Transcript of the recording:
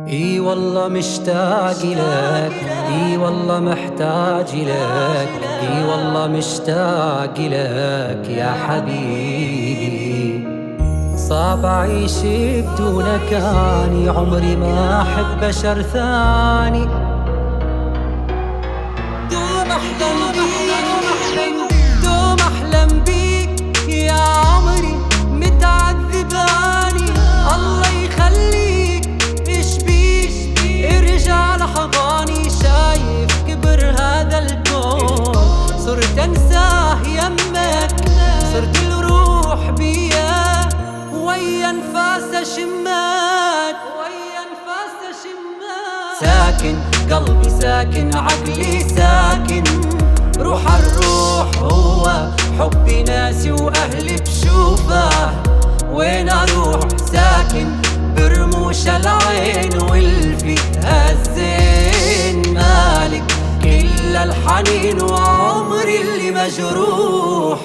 اي والله مشتاق لك، اي والله محتاج لك، اي والله مشتاق لك يا حبيبي. صعب اعيش بدونك اني، عمري ما احب بشر ثاني. دوم احلم بيك، دوم احلم بيك يا عمري، متعذباني الله يخليك. ايش بيك ارجع لحضاني، شايف كبر هذا الكون، صرت انساه يمك، صرت الروح بيا ويا انفاس شماك، ويا انفاس شماك. ساكن قلبي ساكن عقلي ساكن، روح الروح هو حبي ناسي واهلي بشوفه. وين اروح ساكن برموش العين والفي هالزين، مالك كل الحنين وعمري اللي مجروح.